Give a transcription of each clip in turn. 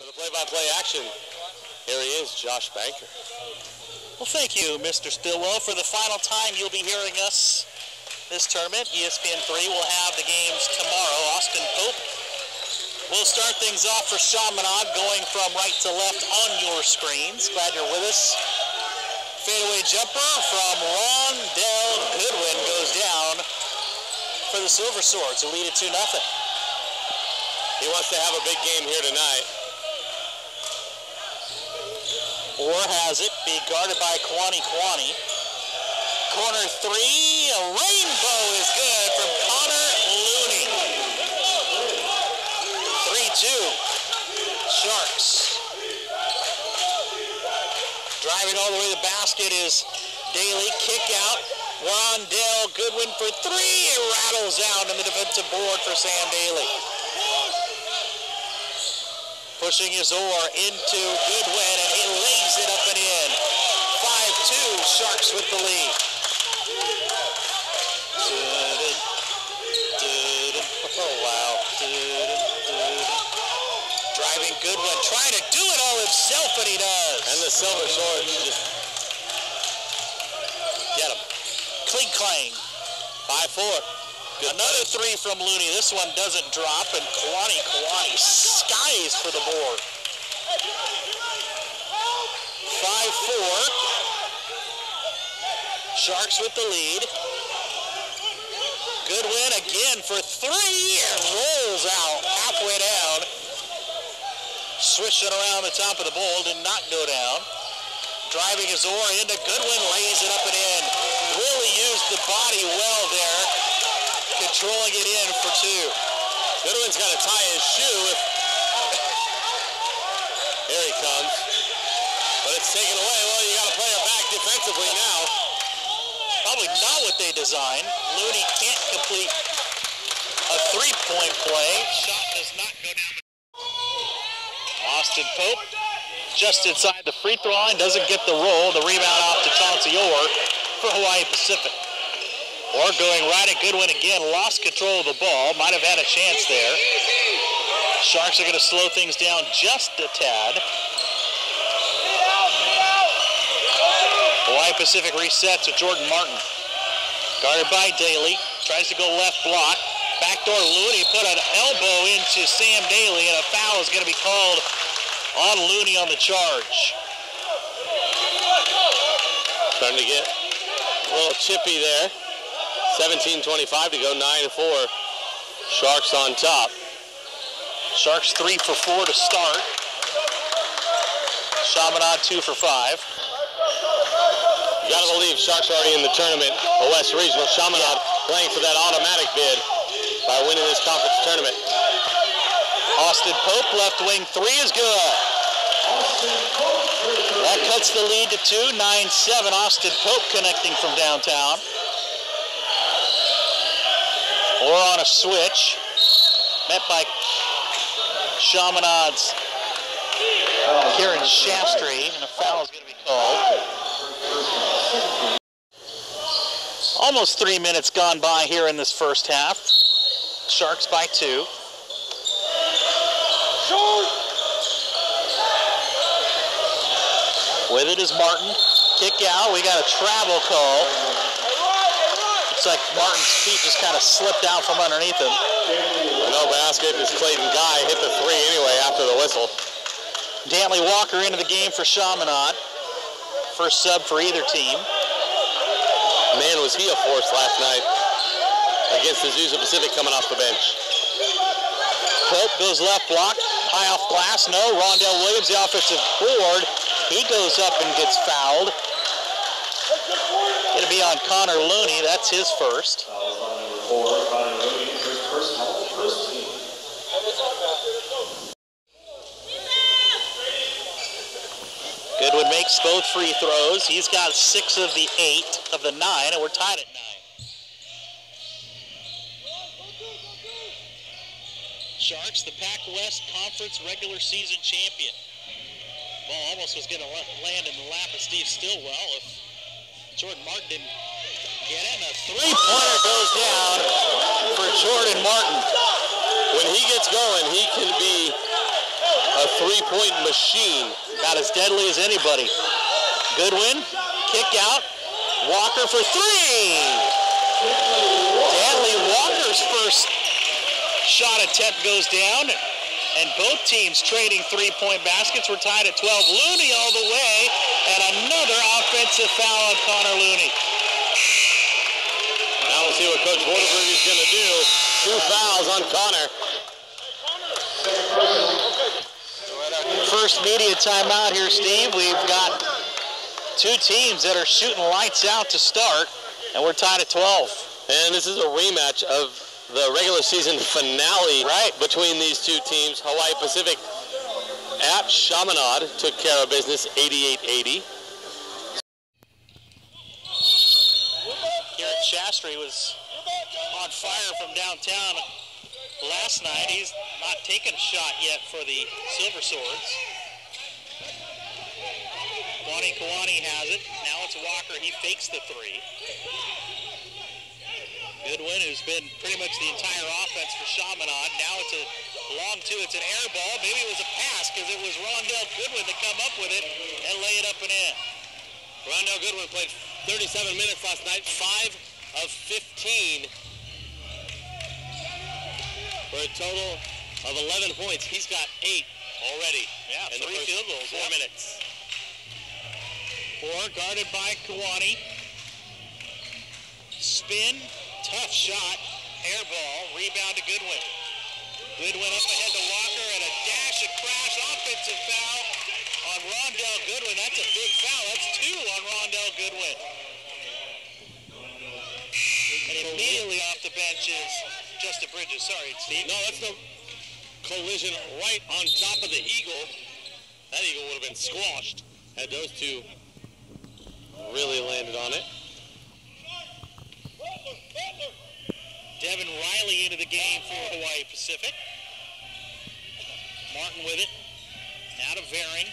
For the play-by-play action, here he is, Josh Banker. Well, thank you, Mr. Stillwell. For the final time you'll be hearing us this tournament, ESPN3 will have the games tomorrow. Austin Pope will start things off for Chaminade, going from right to left on your screens. Glad you're with us. Fadeaway jumper from Rondell Goodwin goes down for the Silverswords, who lead it 2-0. He wants to have a big game here tonight. Or has it, be guarded by Kwani. Corner three, a rainbow is good from Connor Looney. 3-2, Sharks. Driving all the way to the basket is Daly, kick out. Rondell Goodwin for three, it rattles out in the defensive board for Sam Daly. Pushing his oar into Goodwin, and he lays it up and in. 5-2, Sharks with the lead. Oh, wow. Driving Goodwin, trying to do it all himself, and he does. And the Silverswords just get him. Cling-clang. 5-4. Another three from Looney. This one doesn't drop, and Kwani skies for the board. 5-4. Sharks with the lead. Goodwin again for three, and rolls out halfway down. Swishing around the top of the bowl, did not go down. Driving his oar into Goodwin, lays it up and in. Really used the body well there, controlling it in for two. Goodwin's got to tie his shoe. Here he comes. But it's taken away. Well, you got to play it back defensively now. Probably not what they designed. Looney can't complete a three-point play. Shot does not go down. Austin Pope just inside the free throw line, doesn't get the roll. The rebound off to Chauncey Orr for Hawaii Pacific. Orr going right at Goodwin again, lost control of the ball, might have had a chance there. Sharks are going to slow things down just a tad. Hawaii Pacific resets with Jordan Martin. Guarded by Daly, tries to go left block. Backdoor Looney put an elbow into Sam Daly, and a foul is going to be called on Looney on the charge. Starting to get a little chippy there. 17:25 to go, 9-4. Sharks on top. Sharks 3 for 4 to start. Chaminade 2 for 5. You gotta believe Sharks are already in the tournament. The West Regional. Chaminade playing for that automatic bid by winning this conference tournament. Austin Pope, left wing three is good. That cuts the lead to 2, 9-7. Austin Pope connecting from downtown. Or on a switch, met by Chaminade's Kieran Shastry, and a foul is going to be called. Almost 3 minutes gone by here in this first half. Sharks by 2. With it is Martin. Kick out. We got a travel call. Looks like Martin's feet just kind of slipped out from underneath him. No basket. This Clayton Guy hit the three anyway after the whistle. Dantley Walker into the game for Chaminade. First sub for either team. Man, was he a force last night against the Azusa Pacific coming off the bench. Pope goes left block, high off glass. No, Rondell Williams, the offensive board. He goes up and gets fouled. It'll be on Connor Looney. That's his first. Goodwin makes both free throws. He's got 6 of the 8 of the 9, and we're tied at 9. Sharks, the PacWest Conference regular season champion. Ball almost was going to land in the lap of Steve Stillwell if Jordan Martin didn't get it. And a three-pointer goes down for Jordan Martin. When he gets going, he can be a three-point machine. About as deadly as anybody. Goodwin, kick out. Walker for three. Danley Walker's first shot attempt goes down. And both teams trading three-point baskets. We're tied at 12. Looney all the way. And another offensive foul on Connor Looney. Now we'll see what Coach Waterberg is going to do. 2 fouls on Connor. First media timeout here, Steve. We've got two teams that are shooting lights out to start, and we're tied at 12. And this is a rematch of the regular season finale between these two teams. Hawaii Pacific at Chaminade took care of business 88-80. Here at Shastry was on fire from downtown last night. He's not taken a shot yet for the Silverswords. Kawani has it. Now it's Walker. He fakes the three. Goodwin, who's been pretty much the entire offense for Chaminade. Now it's a long two. It's an air ball. Maybe it was a pass because it was Rondell Goodwin to come up with it and lay it up and in. Rondell Goodwin played 37 minutes last night, 5 of 15. For a total of 11 points. He's got 8 already. Yeah, in 3 field goals. 4 minutes. 4 guarded by Kawani. Spin, tough shot, air ball, rebound to Goodwin. Goodwin up ahead to Walker and a dash, a crash, offensive foul on Rondell Goodwin. That's a big foul. That's 2 on Rondell Goodwin. And immediately off the bench is Justin Bridges. Sorry, Steve. No, that's the collision right on top of the Eagle. That Eagle would have been squashed had those two really landed on it. Devin Riley into the game for Hawaii Pacific. Martin with it. Now to Vering.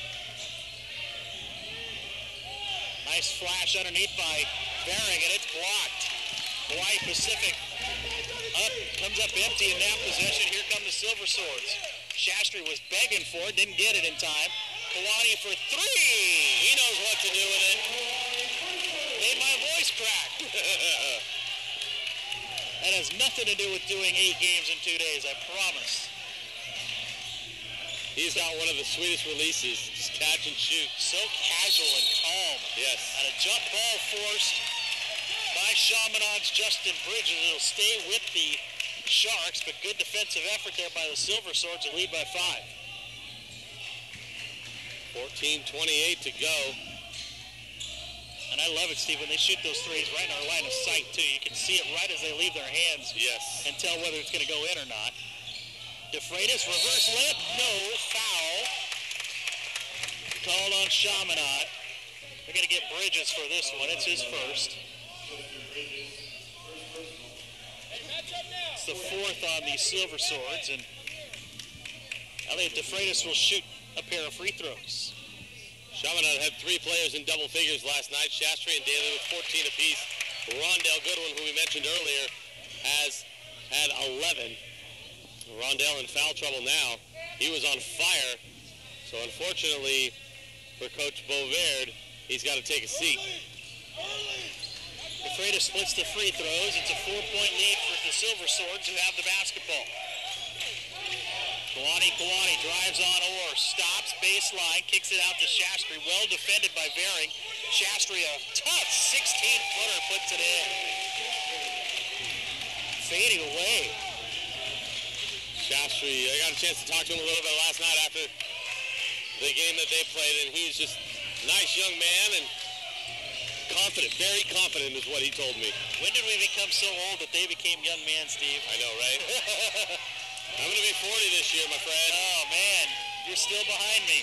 Nice flash underneath by Vering, and it's blocked. Hawaii Pacific comes up empty in that possession. Here come the Silverswords. Shastry was begging for it, didn't get it in time. Kawani for 3. He knows what to do with it. Made my voice crack. That has nothing to do with doing 8 games in 2 days, I promise. He's got one of the sweetest releases. Just catch and shoot. So casual and calm. Yes. And a jump ball forced by Chaminade's Justin Bridges. It'll stay with the Sharks, but good defensive effort there by the Silverswords to lead by 5. 14:28 to go. And I love it, Steve, when they shoot those threes right in our line of sight, too. You can see it right as they leave their hands. Yes. And tell whether it's going to go in or not. DeFreitas, reverse layup, no, foul. Called on Chaminade. They're going to get Bridges for this one. It's his first. It's the 4th on the Silverswords, and Elliot DeFreitas will shoot a pair of free throws. Chaminade had 3 players in double figures last night. Shastry and Daly with 14 apiece. Rondell Goodwin, who we mentioned earlier, has had 11. Rondell in foul trouble now. He was on fire. So unfortunately for Coach Beauverde, he's got to take a seat. DeFreitas splits the free throws. It's a 4-point lead for the Silverswords, who have the basketball. Kawani drives on Orr, stops, baseline, kicks it out to Shastry. Well defended by Vering. Shastry, a tough 16-footer, puts it in. Fading away. Shastry, I got a chance to talk to him a little bit last night after the game that they played, and he's just a nice young man and confident, very confident is what he told me. When did we become so old that they became young men, Steve? I know, right? I'm going to be 40 this year, my friend. Oh, man. You're still behind me.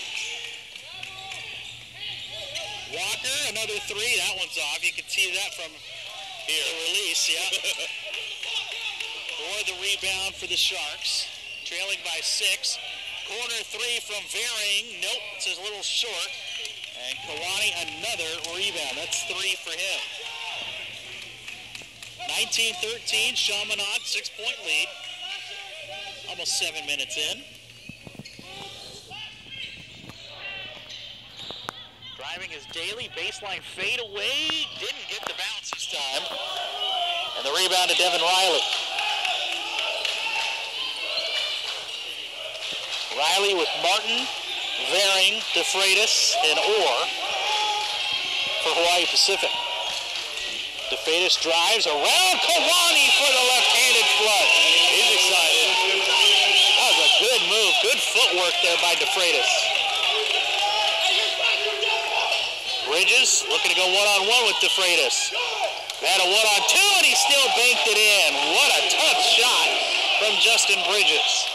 Walker, another 3. That one's off. You can see that from here. The release, yeah. Or the rebound for the Sharks. Trailing by 6. Corner 3 from Vering. Nope, it's a little short. And Kawani, another rebound. That's 3 for him. 19-13, Chaminade, 6-point lead. Almost 7 minutes in. Driving is Daly, baseline fade away, didn't get the bounce this time. And the rebound to Devin Riley. Riley with Martin, Varing, DeFreitas, and Orr for Hawaii Pacific. DeFreitas drives around Kawani for the left-handed flush. He's excited. That was a good move, good footwork there by DeFreitas. Bridges looking to go one-on-one with DeFreitas. Had a one-on-two, and he still banked it in. What a tough shot from Justin Bridges.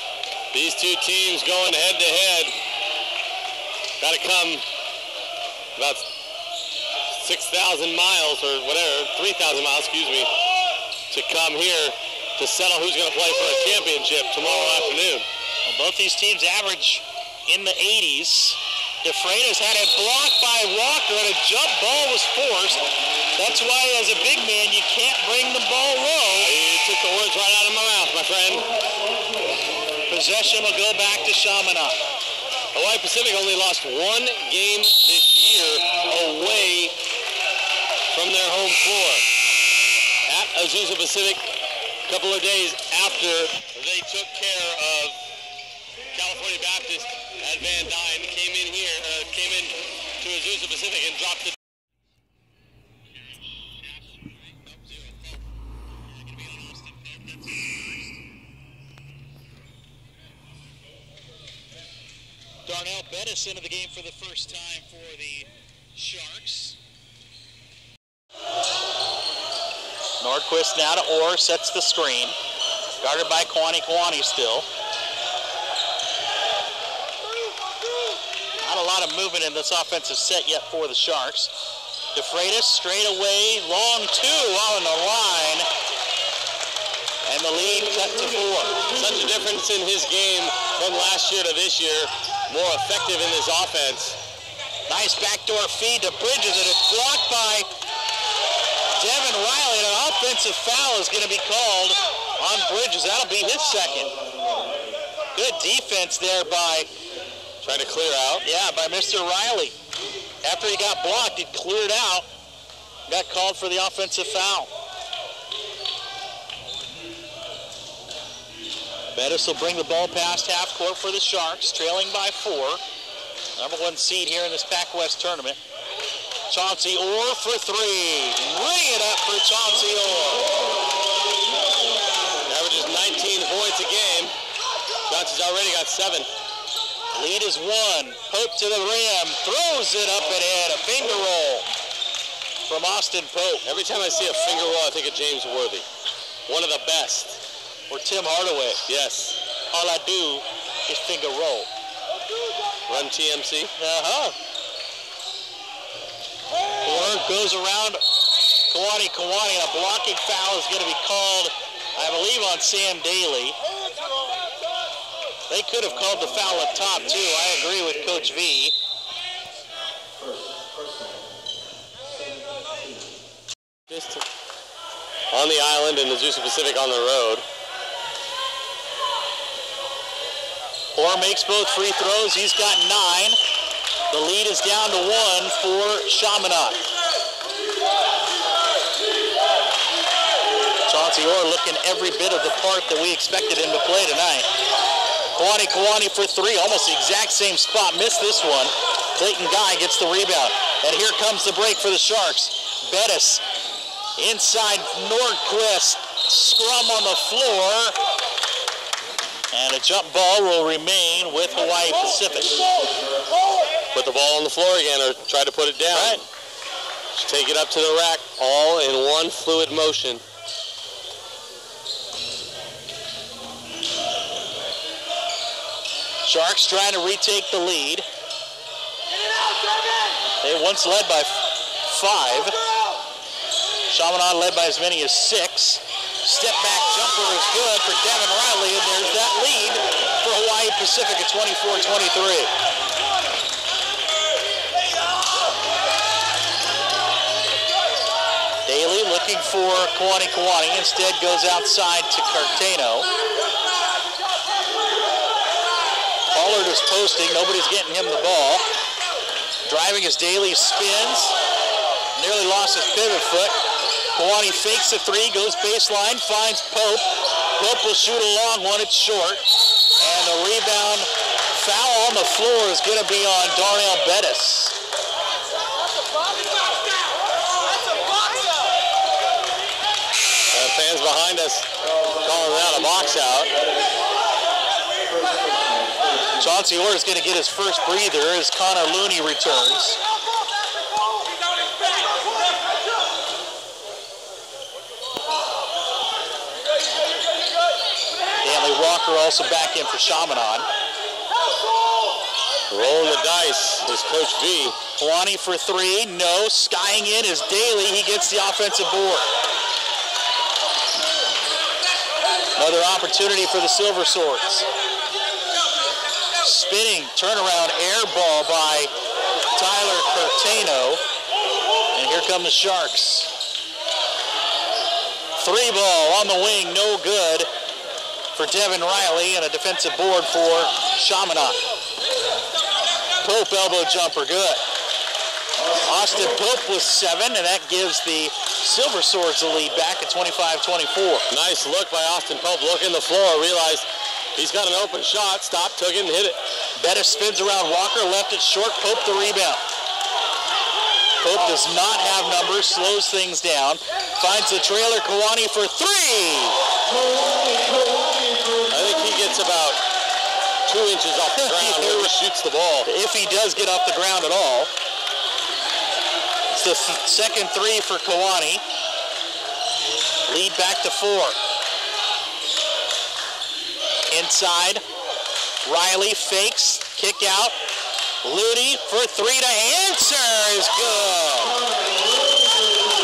These two teams going head-to-head. Got to come about 6,000 miles or whatever, 3,000 miles, excuse me, to come here to settle who's going to play for a championship tomorrow afternoon. Well, both these teams average in the 80s. DeFreitas had it blocked by Walker, and a jump ball was forced. That's why, as a big man, you can't bring the ball low. You took the words right out of my mouth, my friend. Possession will go back to Chaminade. Hawaii Pacific only lost one game this year away from their home floor. At Azusa Pacific, a couple of days after they took care of California Baptist at Van Dyne, came in to Azusa Pacific and dropped it. Darnell Bettis into the game for the first time for the Sharks. Nordquist now to Orr, sets the screen. Guarded by Kwani still. Not a lot of movement in this offensive set yet for the Sharks. DeFreitas straight away, long two on the line. And the lead cut to 4. Such a difference in his game from last year to this year. More effective in his offense. Nice backdoor feed to Bridges, and it's blocked by Devin Riley. And an offensive foul is going to be called on Bridges. That'll be his second. Good defense there by... Trying to clear out. Yeah, by Mr. Riley. After he got blocked, he cleared out. Got called for the offensive foul. Bettis will bring the ball past half court for the Sharks, trailing by 4. Number 1 seed here in this PacWest tournament. Chauncey Orr for 3. Ring it up for Chauncey Orr. Averages 19 points a game. Chauncey's already got 7. Lead is 1. Pope to the rim, throws it up and in. A finger roll from Austin Pope. Every time I see a finger roll, I think of James Worthy. One of the best. Or Tim Hardaway. Yes. All I do is finger roll. Run TMC. Orr goes around Kawani, and a blocking foul is going to be called, I believe, on Sam Daly. They could have called the foul up top, too. I agree with Coach V. Just on the island and Azusa Pacific on the road. Orr makes both free throws. He's got 9. The lead is down to 1 for Chaminade. Chauncey Orr looking every bit of the part that we expected him to play tonight. Kawani for 3, almost the exact same spot. Missed this one. Clayton Guy gets the rebound. And here comes the break for the Sharks. Bettis inside Nordquist. Scrum on the floor. And a jump ball will remain with Hawaii Pacific. Put the ball on the floor again or try to put it down. Right. Just take it up to the rack, all in one fluid motion. Sharks trying to retake the lead. They once led by 5. Chaminade led by as many as 6. Step back jumper is good for Devin Riley, and there's that lead for Hawaii Pacific at 24-23. Daly looking for Kawani. Instead goes outside to Cartano. Pollard is posting. Nobody's getting him the ball. Driving as Daly spins. Nearly lost his pivot foot. Kawani fakes the three, goes baseline, finds Pope. Pope will shoot a long one, it's short. And the rebound foul on the floor is going to be on Darnell Bettis. Fans behind us calling out a box out. Chauncey Orr is going to get his first breather as Connor Looney returns. Stanley Walker also back in for Chaminade. Rolling the dice is Coach V. Kawani for three, no. Skying in is Daly. He gets the offensive board. Another opportunity for the Silverswords. Spinning turnaround air ball by Tyler Curtano. And here come the Sharks. Three ball on the wing, no good for Devin Riley, and a defensive board for Chaminade. Pope elbow jumper, good. Austin Pope with 7, and that gives the Silverswords the lead back at 25-24. Nice look by Austin Pope. Looking the floor, realized he's got an open shot. Stopped, took it, and hit it. Bettis spins around Walker, left it short. Pope the rebound. Pope does not have numbers, slows things down. Finds the trailer, Kawani for three. I think he gets about 2 inches off the ground when he shoots the ball. If he does get off the ground at all. It's the second three for Kawani. Lead back to 4. Inside, Riley fakes, kick out. Looney for three to answer is good.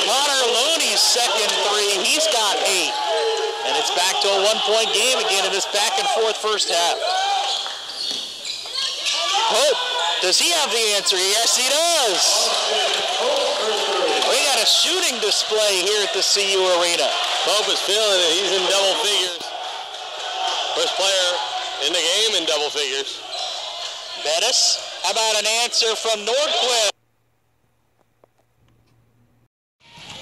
Connor Looney's second three, he's got 8. And it's back to a 1-point game again in this back and forth first half. Pope, does he have the answer? Yes, he does. We got a shooting display here at the CU Arena. Pope is feeling it. He's in double figures. First player in the game in double figures. Bettis, how about an answer from Nordquist?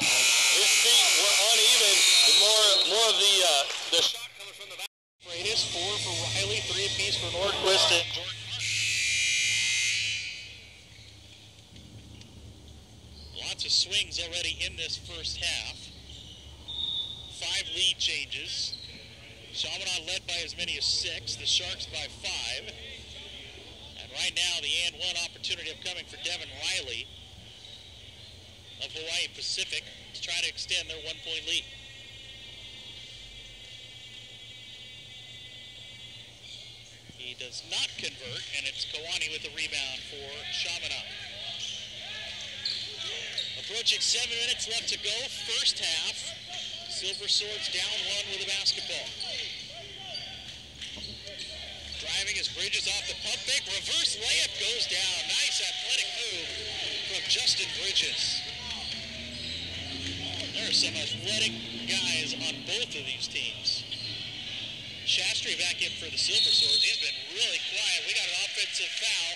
His feet were uneven. More of the shot coming from the back. Freitas, 4 for Riley, 3 apiece for Nordquist and Jordan. Lots of swings already in this first half. 5 lead changes. Chaminade led by as many as 6. The Sharks by 5. And right now, the and one opportunity upcoming for Devin Riley of Hawaii Pacific to try to extend their 1-point lead. He does not convert, and it's Kawani with the rebound for Chaminade. Approaching 7 minutes left to go, first half. Silverswords down 1 with the basketball. Driving as Bridges off the pump fake, reverse layup goes down. Nice athletic move from Justin Bridges. There are some athletic guys on both of these teams. Shastry back in for the Silverswords. He's been really quiet. We got an offensive foul,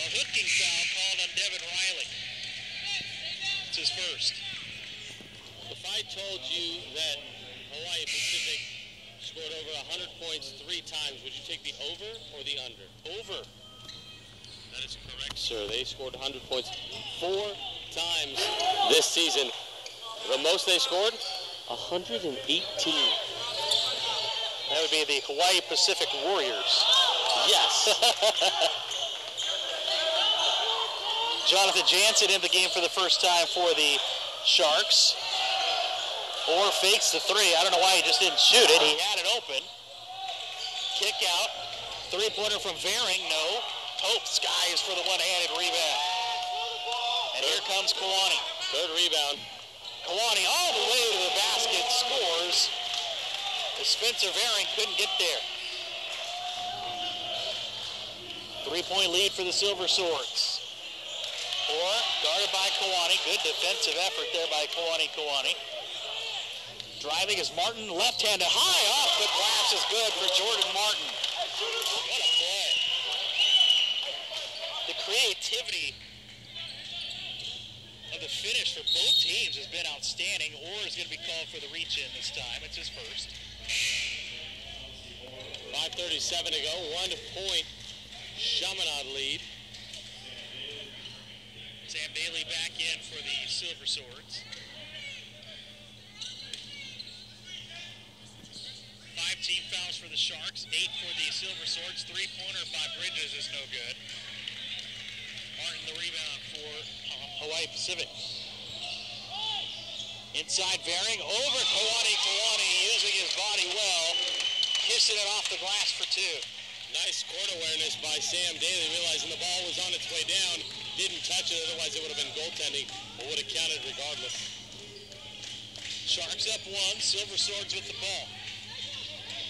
a hooking foul called on Devin Riley. It's his first. If I told you that Hawaii Pacific scored over 100 points 3 times, would you take the over or the under? Over. That is correct, sir. They scored 100 points 4 times this season. The most they scored? 118. That would be the Hawaii Pacific Warriors. Yes. Jonathan Jansen in the game for the first time for the Sharks. Orr fakes the three. I don't know why he just didn't shoot it. He had it open. Kick out. Three-pointer from Vering. No. Pope skies for the one-handed rebound. And here comes Kawani. Third rebound. Kawani all the way to the basket, scores. As Spencer Vering couldn't get there. 3-point lead for the Silverswords. Orr guarded by Kawani. Good defensive effort there by Kawani. Driving is Martin, left-handed, high off the glass is good for Jordan Martin. What a play. The creativity the finish for both teams has been outstanding. Orr is going to be called for the reach-in this time. It's his first. 5:37 to go. 1 point. Chaminade lead. Sam Daly back in for the Silverswords. 5 team fouls for the Sharks, 8 for the Silverswords. 3-pointer by Bridges is no good. Martin the rebound for Hawaii Pacific. Inside Varing, over Kawani using his body well, kissing it off the glass for 2. Nice court awareness by Sam Daly, realizing the ball was on its way down. Didn't touch it, otherwise it would have been goaltending, but would have counted regardless. Sharks up 1, Silverswords with the ball.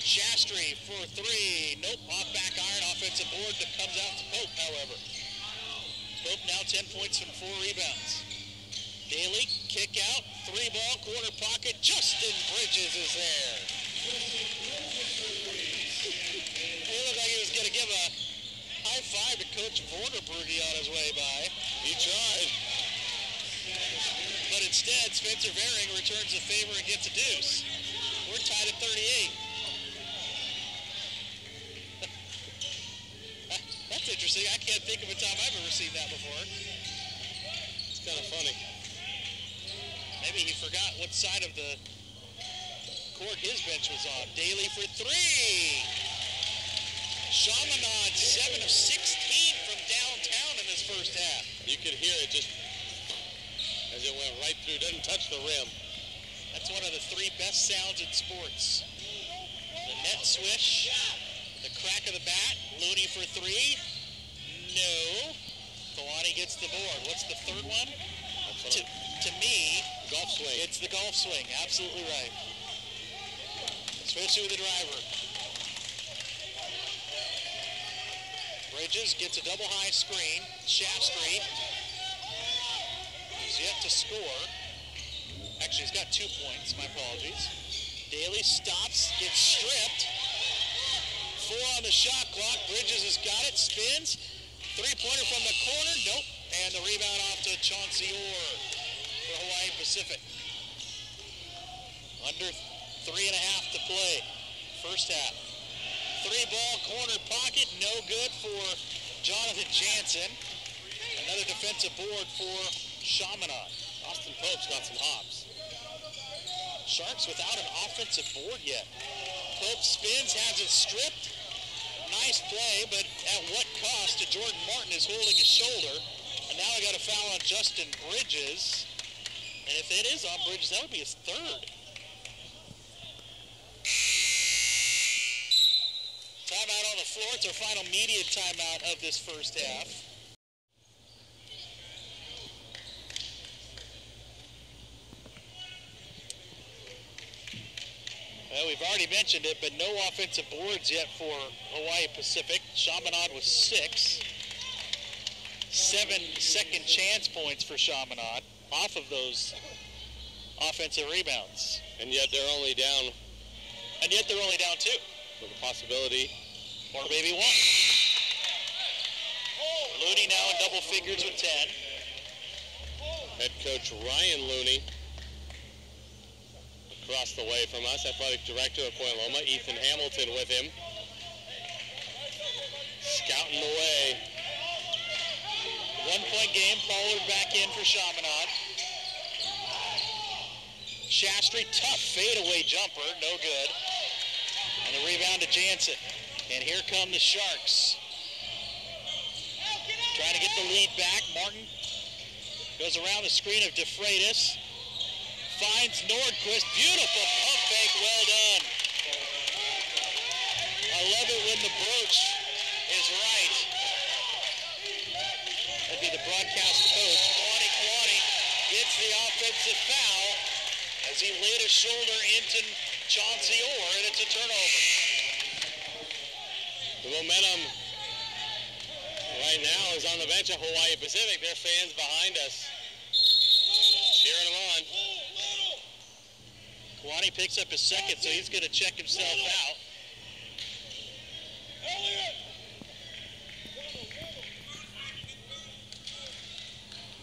Shastry for 3, nope, off back iron, offensive board that comes out to Pope, however. Pope now 10 points and 4 rebounds. Daly, kick out, 3-ball, corner pocket, Justin Bridges is there. He looked like he was going to give a high five to Coach Vorderbrugge on his way by. He tried. But instead, Spencer Varing returns the favor and gets a deuce. We're tied at 38. That's interesting. I can't think of a time I've ever seen that before. It's kind of funny. Maybe he forgot what side of the court his bench was on. Daly for 3. Chaminade 7 of 16 from downtown in this first half. You could hear it just as it went right through. Doesn't touch the rim. That's one of the 3 best sounds in sports. The net swish, the crack of the bat. Looney for 3. No. Kalani gets the board. What's the third one? To me, golf swing. It's the golf swing. Absolutely right. Especially with the driver. Bridges gets a double high screen. Shastry is yet to score. Actually, he's got 2 points. My apologies. Daly stops, gets stripped. 4 on the shot clock. Bridges has got it. Spins. 3-pointer from the corner. Nope. And the rebound off to Chauncey Orr for Hawaii Pacific. Under 3.5 to play. First half. 3-ball corner pocket. No good for Jonathan Jansen. Another defensive board for Chaminade. Austin Pope's got some hops. Sharks without an offensive board yet. Pope spins, has it stripped. Nice play, but at what cost to Jordan Martin is holding his shoulder. And now we got a foul on Justin Bridges. And if it is on Bridges, that would be his 3rd. Timeout on the floor. It's our final media timeout of this first half. Well, we've already mentioned it, but no offensive boards yet for Hawaii Pacific. Chaminade was 6. 7 second chance points for Chaminade off of those offensive rebounds. And yet they're only down. And yet they're only down 2. With a possibility. Or maybe 1. Looney now in double figures with 10. Head coach Ryan Looney across the way from us. Athletic director of Point Loma, Ethan Hamilton with him. Scouting the way. 1-point game. Pollard back in for Chaminade. Shastry, tough fadeaway jumper. No good. And the rebound to Jansen. And here come the Sharks. Trying to get the lead back. Martin goes around the screen of DeFreitas. Finds Nordquist. Beautiful pump fake. Well done. I love it when the broach is right. That'd be the broadcast coach. Kawani gets the offensive foul as he laid his shoulder into Chauncey Orr, and it's a turnover. The momentum right now is on the bench of Hawaii Pacific. Their fans behind us cheering them on. Kawani picks up his second, so he's going to check himself out.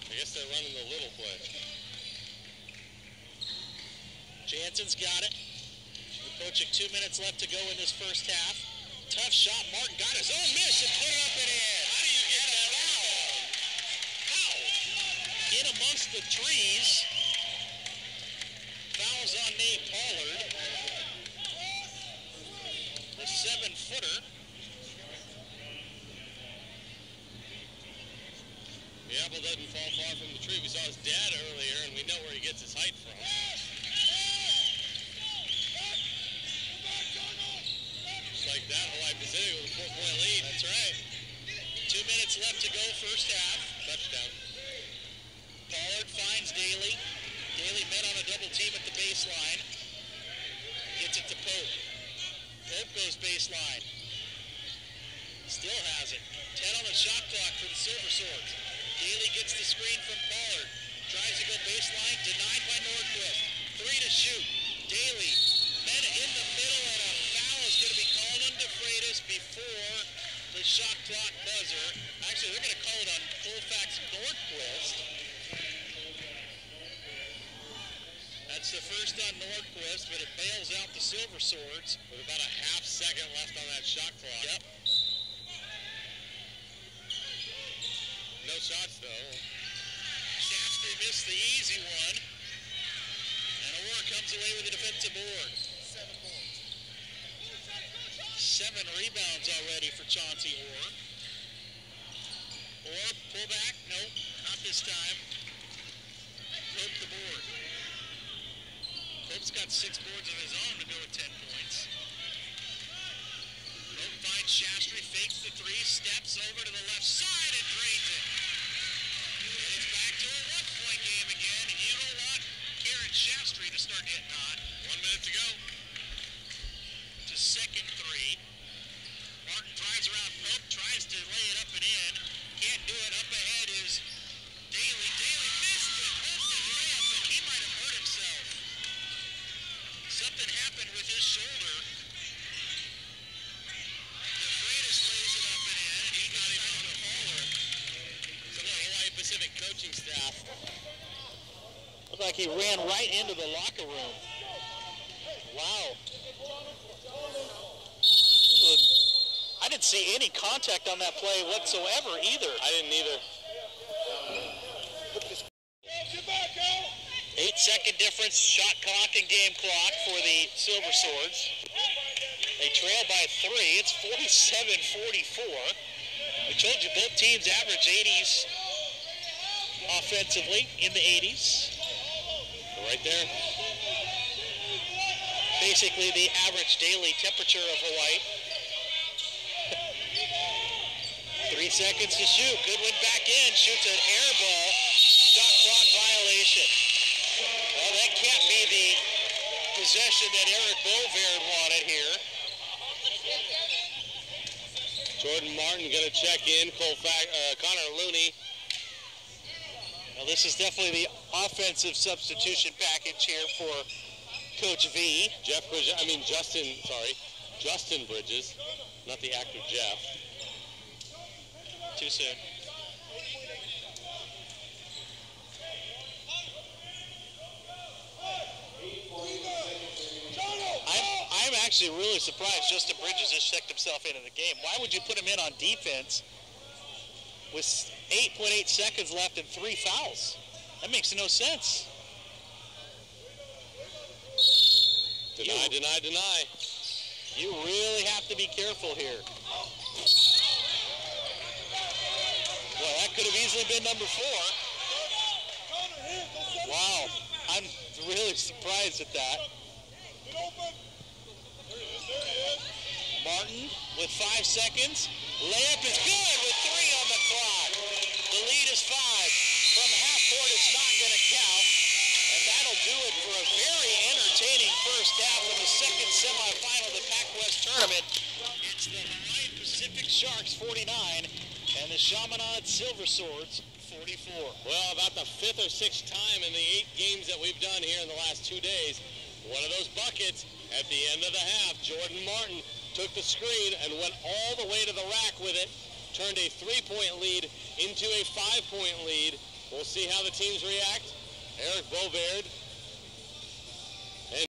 I guess start running the little play. Jansen's got it. Approaching 2 minutes left to go in this first half. Tough shot. Martin got his own miss and put it up and in. How do you get that out? How? In amongst the trees. Fouls on Nate Pollard. The 7-footer. The apple doesn't fall far from the tree. We saw his dad earlier, and we know where he gets his height from. Just like that, Hawaii Pacific with a 4-point lead. That's right. 2 minutes left to go, first half. Touchdown. Pollard finds Daly. Daly met on a double team at the baseline. Gets it to Pope. Pope goes baseline. Still has it. 10 on the shot clock for the Silverswords. Daly gets the screen from Pollard. Tries to go baseline. Denied by Nordquist. 3 to shoot. Daly met in the middle, and a foul is going to be called on DeFreitas before the shot clock buzzer. Actually, they're going to call it on Colfax Nordquist. That's the first on Nordquist, but it bails out the Silverswords. With about a half second left on that shot clock. Yep. No shots, though. Shafter missed the easy one. And Orr comes away with a defensive board. 7 rebounds already for Chauncey Orr. Orr, pull back. Nope, not this time. Pope the board. Pope's got 6 boards of his own to go with 10 points. Pope finds Shastry, fakes the 3, steps over to the left side and drains it. And it's back to a 1-point game again. And you know what? Karen Shastry to start getting hot. 1 minute to go. To second 3. Martin drives around Pope, tries to lay it up and in. Can't do it. Up ahead is Daly. Daly missed the open layup, but he might have hurt himself. Something happened with his shoulder. DeFreitas lays it up and in, and he got him on the Pollard. Some of the Hawaii Pacific coaching staff. Looked like he ran right into the locker room. Wow. I didn't see any contact on that play whatsoever either. I didn't either. 8-second difference, shot clock and game clock for the Silverswords. They trail by 3. It's 47-44. We told you both teams average 80s offensively, in the 80s. Right there. Basically the average daily temperature of Hawaii. 3 seconds to shoot. Goodwin back in, shoots an air ball. Shot clock violation. Well, that can't be the possession that Eric Bovaird wanted here. Jordan Martin going to check in. Connor Looney. Well, this is definitely the offensive substitution package here for Coach V. Justin Bridges, not the actor Jeff. Too soon. I'm actually really surprised Justin Bridges just checked himself into the game. Why would you put him in on defense with 8.8 seconds left and 3 fouls? That makes no sense. Deny. You really have to be careful here. Well, that could have easily been number 4. Wow, I'm really surprised at that. Martin with 5 seconds. Layup is good with 3 on the clock. The lead is 5. From half court, it's not going to count. And that'll do it for a very entertaining first half of the second semifinal of the PacWest tournament. It's the Hawaii Pacific Sharks 49 and the Chaminade Silverswords 44. Well, about the 5th or 6th time in the 8 games that we've done here in the last 2 days, one of those buckets at the end of the half, Jordan Martin took the screen and went all the way to the rack with it, turned a 3-point lead into a 5-point lead, We'll see how the teams react. Eric Bobaird